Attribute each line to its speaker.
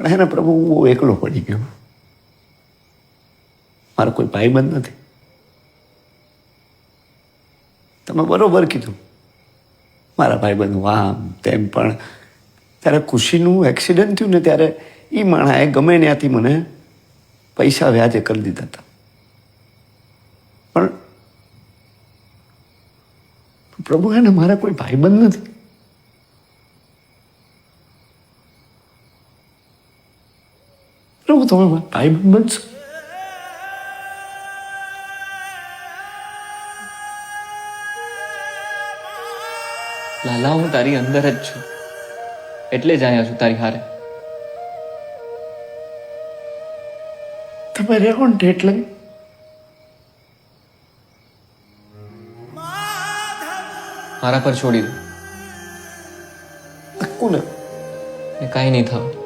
Speaker 1: પણ એને પ્રભુ હું બહુ એકલો પડી ગયો. મારો કોઈ ભાઈબંધ નથી. તમે બરોબર કીધું, મારા ભાઈબંધ આમ તેમ, પણ ત્યારે ખુશીનું એક્સિડન્ટ થયું ને ત્યારે એ માણાએ ગમે ત્યાંથી મને પૈસા વ્યાજે કરી દીધા હતા. પણ પ્રભુ એને મારા કોઈ ભાઈબંધ નથી. પ્રભુ તમે મારા ભાઈબંધ બનશો.
Speaker 2: લાલા, હું તારી અંદર જ છું, એટલે જ આવ્યા છું તારી હારે.
Speaker 1: તમે રહો ને એટલે
Speaker 2: મારા પર છોડી દો,
Speaker 1: નક્કું ને
Speaker 2: ને કાંઈ નહીં થયું.